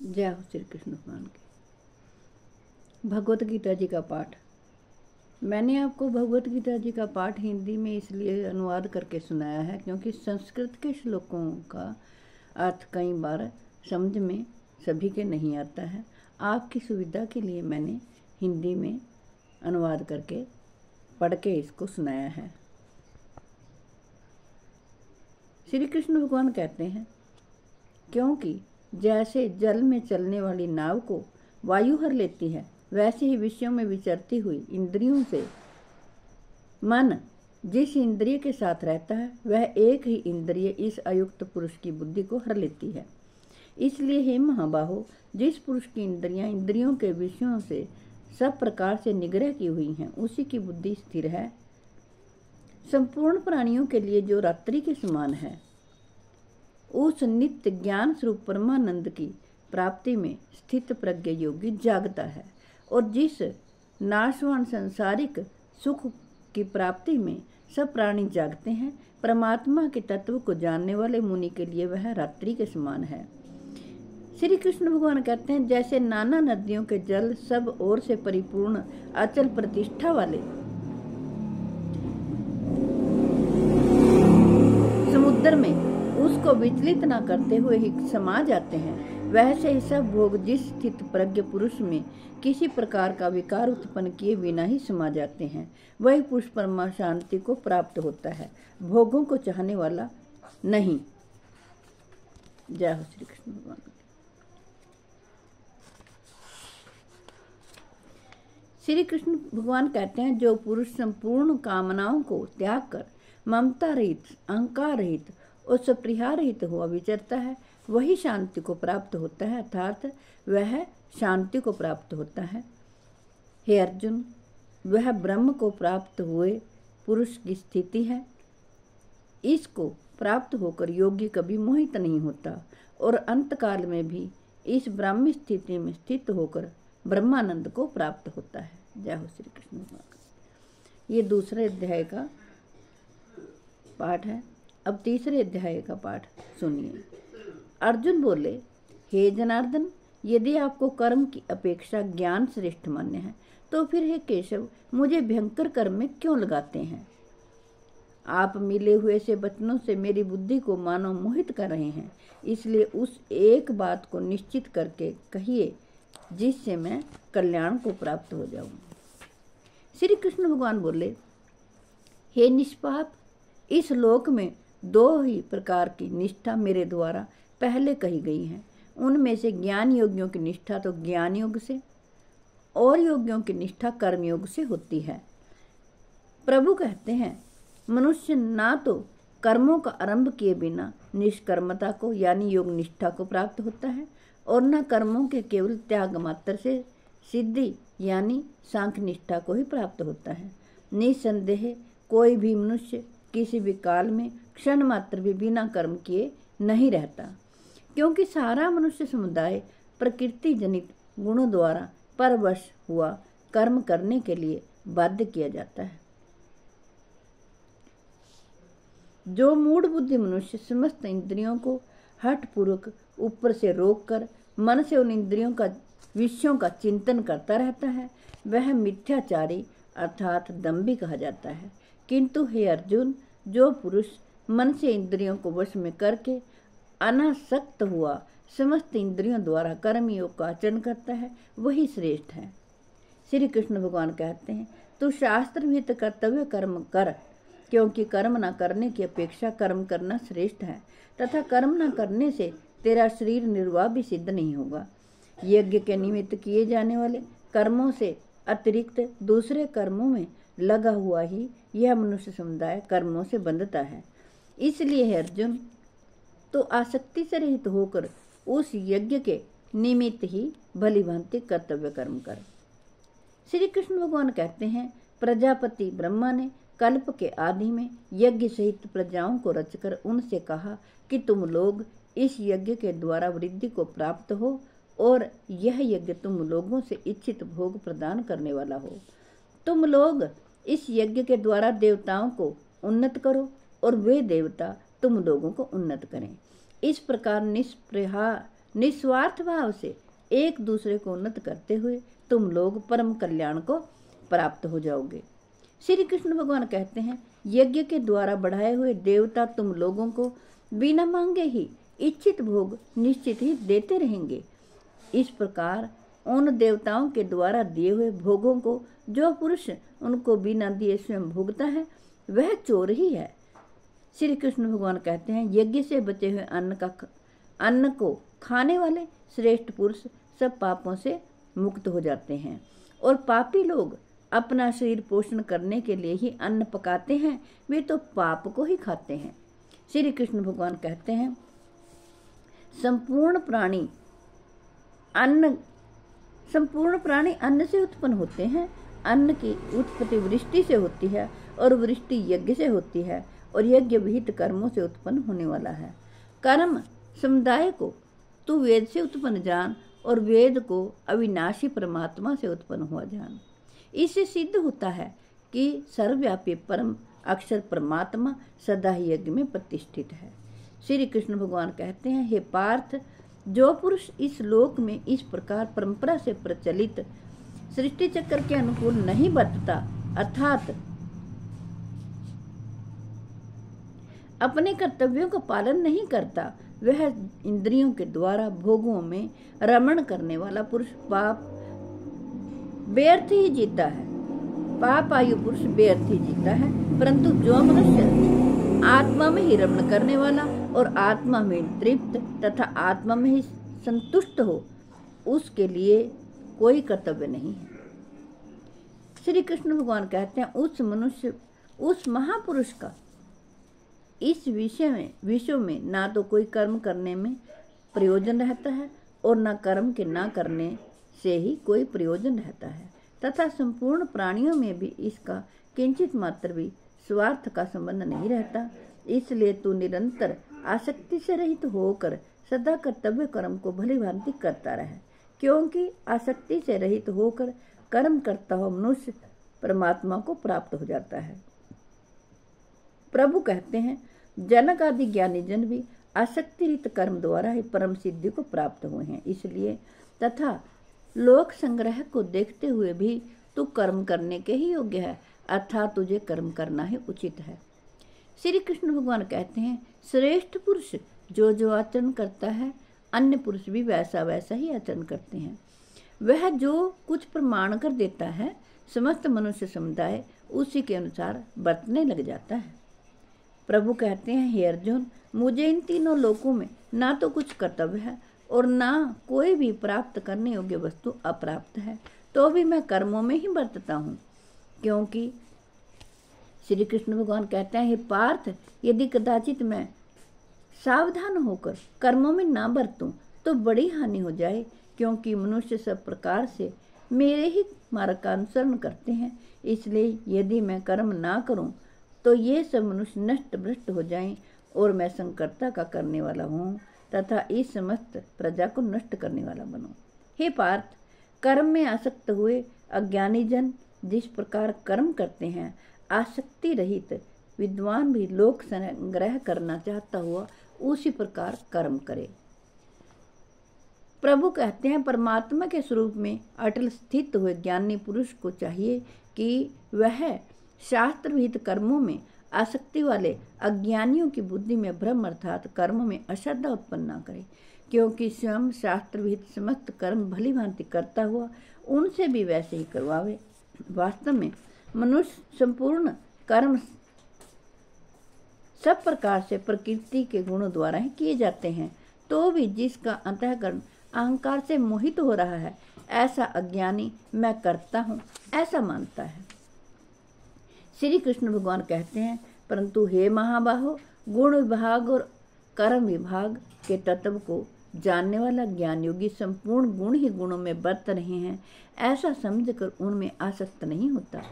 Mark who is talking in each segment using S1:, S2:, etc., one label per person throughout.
S1: जय हो श्री कृष्ण भगवान के। भगवत गीता जी का पाठ। मैंने आपको भगवत गीता जी का पाठ हिंदी में इसलिए अनुवाद करके सुनाया है क्योंकि संस्कृत के श्लोकों का अर्थ कई बार समझ में सभी के नहीं आता है। आपकी सुविधा के लिए मैंने हिंदी में अनुवाद करके पढ़ के इसको सुनाया है। श्री कृष्ण भगवान कहते हैं, क्योंकि जैसे जल में चलने वाली नाव को वायु हर लेती है, वैसे ही विषयों में विचरती हुई इंद्रियों से मन जिस इंद्रिय के साथ रहता है वह एक ही इंद्रिय इस अयुक्त पुरुष की बुद्धि को हर लेती है। इसलिए हे महाबाहो, जिस पुरुष की इंद्रियों के विषयों से सब प्रकार से निग्रह की हुई हैं, उसी की बुद्धि स्थिर है। संपूर्ण प्राणियों के लिए जो रात्रि के समान है, उस नित्य ज्ञान स्वरूप परमानंद की प्राप्ति में स्थित प्रज्ञ योगी जागता है, और जिस नाशवान सांसारिक सुख की प्राप्ति में सब प्राणी जागते हैं, परमात्मा के तत्व को जानने वाले मुनि के लिए वह रात्रि के समान है। श्री कृष्ण भगवान कहते हैं, जैसे नाना नदियों के जल सब ओर से परिपूर्ण अचल प्रतिष्ठा वाले समुद्र में उसको विचलित न करते हुए ही समा जाते हैं, वैसे ही सब भोग जिस स्थित प्रज्ञ पुरुष में किसी प्रकार का विकार उत्पन्न किए बिना ही समा जाते हैं, वही पुरुष परमा शांति को प्राप्त होता है, भोगों को चाहने वाला नहीं। जय हो श्री कृष्ण भगवान। श्री कृष्ण भगवान कहते हैं, जो पुरुष संपूर्ण कामनाओं को त्याग कर ममता रहित, अहंकार रहित और सप्रिया रहित हुआ विचरता है, वही शांति को प्राप्त होता है, अर्थात वह शांति को प्राप्त होता है। हे अर्जुन, वह ब्रह्म को प्राप्त हुए पुरुष की स्थिति है। इसको प्राप्त होकर योगी कभी मोहित नहीं होता और अंतकाल में भी इस ब्रह्म स्थिति में स्थित होकर ब्रह्मानंद को प्राप्त होता है। जय हो श्री कृष्ण भगवान। ये दूसरे अध्याय का पाठ है। अब तीसरे अध्याय का पाठ सुनिए। अर्जुन बोले, हे जनार्दन, यदि आपको कर्म की अपेक्षा ज्ञान श्रेष्ठ मान्य है, तो फिर हे केशव, मुझे भयंकर कर्म में क्यों लगाते हैं? आप मिले हुए से वचनों से मेरी बुद्धि को मानो मोहित कर रहे हैं, इसलिए उस एक बात को निश्चित करके कहिए जिससे मैं कल्याण को प्राप्त हो जाऊं। श्री कृष्ण भगवान बोले, हे निष्पाप, इस लोक में दो ही प्रकार की निष्ठा मेरे द्वारा पहले कही गई है। उनमें से ज्ञान योगियों की निष्ठा तो ज्ञान योग से और योगियों की निष्ठा कर्म योग से होती है। प्रभु कहते हैं, मनुष्य ना तो कर्मों का आरंभ किए बिना निष्कर्मता को यानी योग निष्ठा को प्राप्त होता है, और न कर्मों के केवल त्याग मात्र से सिद्धि यानी सांख्य निष्ठा को ही प्राप्त होता है। निसंदेह कोई भी मनुष्य किसी भी काल में क्षण मात्र भी बिना कर्म किए नहीं रहता, क्योंकि सारा मनुष्य समुदाय प्रकृति जनित गुणों द्वारा परवश हुआ कर्म करने के लिए बाध्य किया जाता है। जो मूढ़ बुद्धि मनुष्य समस्त इंद्रियों को हठपूर्वक ऊपर से रोककर मन से उन इंद्रियों का विषयों का चिंतन करता रहता है, वह मिथ्याचारी अर्थात दंभी कहा जाता है। किंतु हे अर्जुन, जो पुरुष मन से इंद्रियों को वश में करके अनासक्त हुआ समस्त इंद्रियों द्वारा कर्म योग का आचरण करता है, वही श्रेष्ठ है। श्री कृष्ण भगवान कहते हैं, तू शास्त्र विहित कर्तव्य कर्म कर, क्योंकि कर्म न करने की अपेक्षा कर्म करना श्रेष्ठ है, तथा कर्म न करने से तेरा शरीर निर्वाह भी सिद्ध नहीं होगा। यज्ञ के निमित्त किए जाने वाले कर्मों से अतिरिक्त दूसरे कर्मों में लगा हुआ ही यह मनुष्य समुदाय कर्मों से बंधता है। इसलिए है अर्जुन, तो आसक्ति से रहित होकर उस यज्ञ के निमित्त ही भली भांति कर्तव्य कर्म कर। श्री कृष्ण भगवान कहते हैं, प्रजापति ब्रह्मा ने कल्प के आदि में यज्ञ सहित प्रजाओं को रचकर उनसे कहा कि तुम लोग इस यज्ञ के द्वारा वृद्धि को प्राप्त हो, और यह यज्ञ तुम लोगों से इच्छित भोग प्रदान करने वाला हो। तुम लोग इस यज्ञ के द्वारा देवताओं को उन्नत करो, और वे देवता तुम लोगों को उन्नत करें। इस प्रकार निस्वार्थ भाव से एक दूसरे को उन्नत करते हुए तुम लोग परम कल्याण को प्राप्त हो जाओगे। श्री कृष्ण भगवान कहते हैं, यज्ञ के द्वारा बढ़ाए हुए देवता तुम लोगों को बिना मांगे ही इच्छित भोग निश्चित ही देते रहेंगे। इस प्रकार उन देवताओं के द्वारा दिए हुए भोगों को जो पुरुष उनको बिना दिए स्वयं भोगता है वह चोर ही है। श्री कृष्ण भगवान कहते हैं, यज्ञ से बचे हुए अन्न को खाने वाले श्रेष्ठ पुरुष सब पापों से मुक्त हो जाते हैं, और पापी लोग अपना शरीर पोषण करने के लिए ही अन्न पकाते हैं, वे तो पाप को ही खाते हैं। श्री कृष्ण भगवान कहते हैं, संपूर्ण प्राणी अन्न से उत्पन्न होते हैं। अन्न की उत्पत्ति वृष्टि से होती है और वृष्टि यज्ञ से होती है, और यज्ञ विहित कर्मों से उत्पन्न होने वाला है। कर्म समुदाय को तू वेद से उत्पन्न जान, और वेद को अविनाशी परमात्मा से उत्पन्न हुआ जान। इससे सिद्ध होता है कि सर्वव्यापी परम अक्षर परमात्मा सदा ही यज्ञ में प्रतिष्ठित है। श्री कृष्ण भगवान कहते हैं, हे पार्थ, जो पुरुष इस लोक में इस प्रकार परंपरा से प्रचलित सृष्टि चक्र के अनुकूल नहीं बरतता, अर्थात अपने कर्तव्यों का पालन नहीं करता, वह इंद्रियों के द्वारा भोगों में रमण करने वाला पुरुष पाप व्यर्थ ही जीता है। पाप आयु पुरुष व्यर्थ ही जीता है, परंतु जो मनुष्य आत्मा में ही रमण करने वाला और आत्मा में तृप्त तथा आत्मा में ही संतुष्ट हो, उसके लिए कोई कर्तव्य नहीं है। श्री कृष्ण भगवान कहते हैं, उस महापुरुष का इस विषय में ना तो कोई कर्म करने में प्रयोजन रहता है और ना कर्म के ना करने से ही कोई प्रयोजन रहता है, तथा संपूर्ण प्राणियों में भी इसका किंचित मात्र भी स्वार्थ का संबंध नहीं रहता। इसलिए तू निरंतर आसक्ति से रहित होकर सदा कर्तव्य कर्म को भली भांति करता रहे, क्योंकि आसक्ति से रहित होकर कर्म करता हुआ मनुष्य परमात्मा को प्राप्त हो जाता है। प्रभु कहते हैं, जनक आदि ज्ञानी जन भी आसक्ति रहित कर्म द्वारा ही परम सिद्धि को प्राप्त हुए हैं। इसलिए तथा लोक संग्रह को देखते हुए भी तू कर्म करने के ही योग्य है, अर्थात तुझे कर्म करना ही उचित है। श्री कृष्ण भगवान कहते हैं, श्रेष्ठ पुरुष जो आचरण करता है, अन्य पुरुष भी वैसा वैसा ही आचरण करते हैं। वह जो कुछ प्रमाण कर देता है, समस्त मनुष्य समुदाय उसी के अनुसार बरतने लग जाता है। प्रभु कहते हैं, हे अर्जुन, मुझे इन तीनों लोकों में ना तो कुछ कर्तव्य है और ना कोई भी प्राप्त करने योग्य वस्तु अप्राप्त है, तो भी मैं कर्मों में ही बरतता हूँ। क्योंकि श्री कृष्ण भगवान कहते हैं, हे पार्थ, यदि कदाचित मैं सावधान होकर कर्मों में ना बरतूं तो बड़ी हानि हो जाए, क्योंकि मनुष्य सब प्रकार से मेरे ही मार्ग का अनुसरण करते हैं। इसलिए यदि मैं कर्म ना करूं तो ये सब मनुष्य नष्ट भ्रष्ट हो जाएं, और मैं संकर्ता का करने वाला हूँ तथा इस समस्त प्रजा को नष्ट करने वाला बनूं। हे पार्थ, कर्म में आसक्त हुए अज्ञानी जन जिस प्रकार कर्म करते हैं, आसक्ति रहित विद्वान भी लोक संग्रह करना चाहता हुआ उसी प्रकार कर्म करे। प्रभु कहते हैं, परमात्मा के स्वरूप में अटल स्थित हुए ज्ञानी पुरुष को चाहिए कि वह शास्त्र विहित कर्मों में आसक्ति वाले अज्ञानियों की बुद्धि में भ्रम अर्थात कर्म में अश्रद्धा उत्पन्न न करे, क्योंकि स्वयं शास्त्र विहित समस्त कर्म भली भांति करता हुआ उनसे भी वैसे ही करवावे। वास्तव में मनुष्य संपूर्ण कर्म सब प्रकार से प्रकृति के गुणों द्वारा ही किए जाते हैं, तो भी जिसका अंतःकरण अहंकार से मोहित हो रहा है, ऐसा अज्ञानी मैं करता हूँ ऐसा मानता है। श्री कृष्ण भगवान कहते हैं, परंतु हे महाबाहो, गुण विभाग और कर्म विभाग के तत्व को जानने वाला ज्ञान योगी संपूर्ण गुण ही गुणों में बरत रहे हैं, ऐसा समझकर उनमें आसक्त नहीं होता।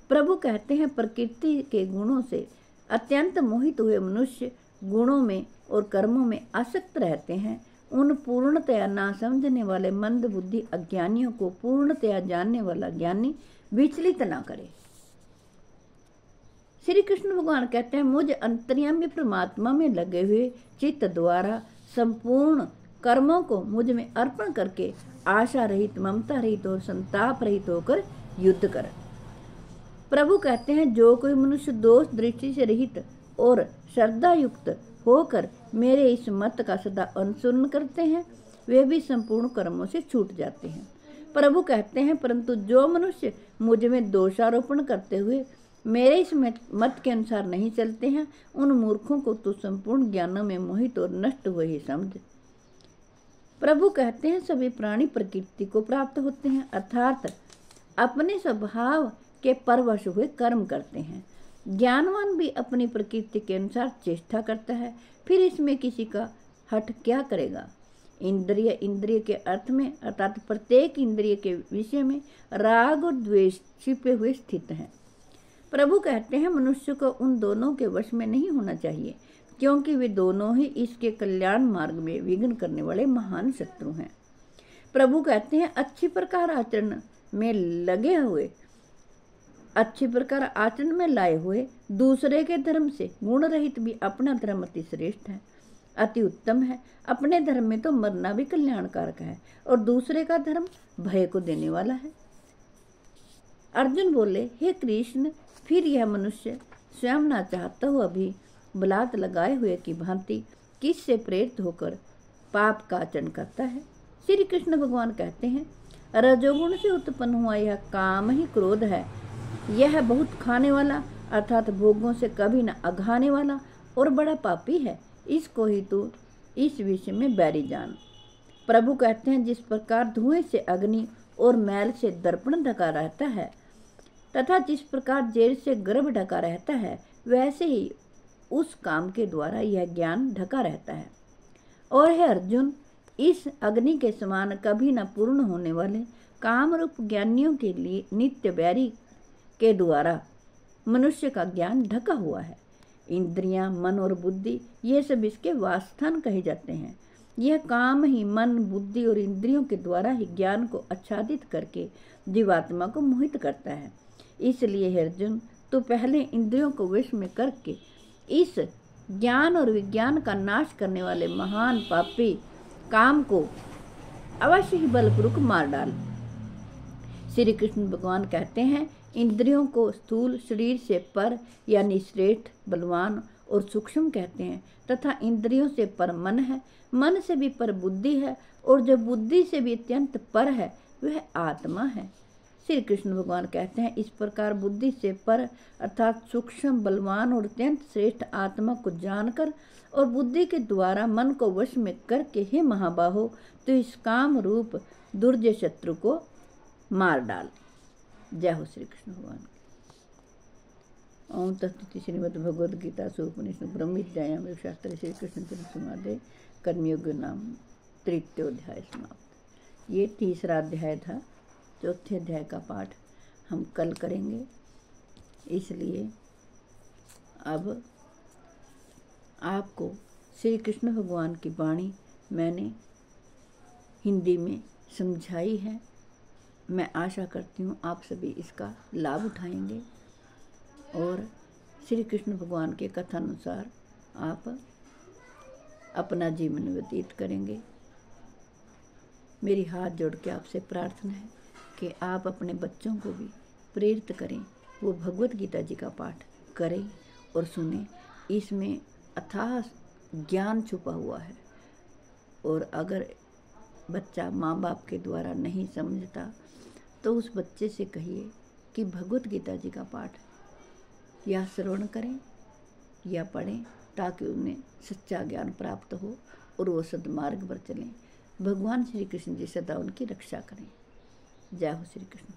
S1: प्रभु कहते हैं, प्रकृति के गुणों से अत्यंत मोहित हुए मनुष्य गुणों में और कर्मों में आसक्त रहते हैं। उन पूर्णतया ना समझने वाले मंद बुद्धि अज्ञानियों को पूर्णतया जानने वाला ज्ञानी विचलित ना करे। श्री कृष्ण भगवान कहते हैं, मुझ अंतर्यामी परमात्मा में लगे हुए चित्त द्वारा संपूर्ण कर्मों को मुझ में अर्पण करके आशा रहित, ममता रहित और संताप रहित होकर युद्ध कर। प्रभु कहते हैं, जो कोई मनुष्य दोष दृष्टि से रहित और श्रद्धा युक्त होकर मेरे इस मत का सदा अनुसरण करते हैं, वे भी संपूर्ण कर्मों से छूट जाते हैं। प्रभु कहते हैं, परंतु जो मनुष्य मुझ में दोषारोपण करते हुए मेरे इस मत के अनुसार नहीं चलते हैं, उन मूर्खों को तू संपूर्ण ज्ञानों में मोहित और नष्ट हुए ही समझ। प्रभु कहते हैं, सभी प्राणी प्रकृति को प्राप्त होते हैं, अर्थात अपने स्वभाव के परवश हुए कर्म करते हैं। ज्ञानवान भी अपनी प्रकृति के अनुसार चेष्टा करता है, फिर इसमें किसी का हठ क्या करेगा। इंद्रिय के अर्थ में अर्थात प्रत्येक इंद्रिय के विषय में राग और द्वेष छिपे हुए स्थित हैं। प्रभु कहते हैं, मनुष्य को उन दोनों के वश में नहीं होना चाहिए, क्योंकि वे दोनों ही इसके कल्याण मार्ग में विघ्न करने वाले महान शत्रु हैं। प्रभु कहते हैं, अच्छी प्रकार आचरण में लाए हुए दूसरे के धर्म से गुण रहित भी अपना धर्म अति श्रेष्ठ है, अति उत्तम है। अपने धर्म में तो मरना भी कल्याणकारक है और दूसरे का धर्म भय को देने वाला है। अर्जुन बोले, हे कृष्ण, फिर यह मनुष्य स्वयं ना चाहता हुआ भी बलात् लगाए हुए की भांति किससे प्रेरित होकर पाप का आचरण करता है। श्री कृष्ण भगवान कहते हैं, रजोगुण से उत्पन्न हुआ यह काम ही क्रोध है। यह बहुत खाने वाला अर्थात भोगों से कभी न अघाने वाला और बड़ा पापी है। इसको ही तू इस विषय में बैरी जान। प्रभु कहते हैं, जिस प्रकार धुएं से अग्नि और मैल से दर्पण ढका रहता है तथा जिस प्रकार जेल से गर्भ ढका रहता है, वैसे ही उस काम के द्वारा यह ज्ञान ढका रहता है। और है अर्जुन, इस अग्नि के समान कभी न पूर्ण होने वाले काम रूप ज्ञानियों के लिए नित्य बैरी के द्वारा मनुष्य का ज्ञान ढका हुआ है। इंद्रियां, मन और बुद्धि ये सब इसके वासस्थान कहे जाते हैं। यह काम ही मन, बुद्धि और इंद्रियों के द्वारा ही ज्ञान को आच्छादित करके जीवात्मा को मोहित करता है। इसलिए हे अर्जुन, तू पहले इंद्रियों को वश में करके इस ज्ञान और विज्ञान का नाश करने वाले महान पापी काम को अवश्य ही बलपूर्वक मार डाल। श्री कृष्ण भगवान कहते हैं, इंद्रियों को स्थूल शरीर से पर यानी श्रेष्ठ, बलवान और सूक्ष्म कहते हैं तथा इंद्रियों से पर मन है, मन से भी पर बुद्धि है और जो बुद्धि से भी अत्यंत पर है वह आत्मा है। श्री कृष्ण भगवान कहते हैं, इस प्रकार बुद्धि से पर अर्थात सूक्ष्म, बलवान और अत्यंत श्रेष्ठ आत्मा को जानकर और बुद्धि के द्वारा मन को वश में करके, हे महाबाहो, तो इस काम रूप दुर्जय शत्रु को मार डाल। जय हो श्री कृष्ण भगवान। ओम तत्सत। श्रीमद् भगवद गीता उपनिषद ब्रह्म विद्यायाम शास्त्र श्री कृष्ण संवादे कर्मयोग नाम तृतीयोध्याय समाप्त। ये तीसरा अध्याय था। चौथे अध्याय का पाठ हम कल करेंगे, इसलिए अब आपको श्री कृष्ण भगवान की वाणी मैंने हिंदी में समझाई है। मैं आशा करती हूँ आप सभी इसका लाभ उठाएंगे और श्री कृष्ण भगवान के कथानुसार आप अपना जीवन व्यतीत करेंगे। मेरी हाथ जोड़ के आपसे प्रार्थना है कि आप अपने बच्चों को भी प्रेरित करें, वो भगवत गीता जी का पाठ करें और सुने। इसमें अथाह ज्ञान छुपा हुआ है और अगर बच्चा माँ बाप के द्वारा नहीं समझता तो उस बच्चे से कहिए कि भगवत गीता जी का पाठ या श्रवण करें या पढ़ें, ताकि उन्हें सच्चा ज्ञान प्राप्त हो और वो सद्मार्ग पर चलें। भगवान श्री कृष्ण जी सदा उनकी रक्षा करें। जय हो श्री कृष्ण।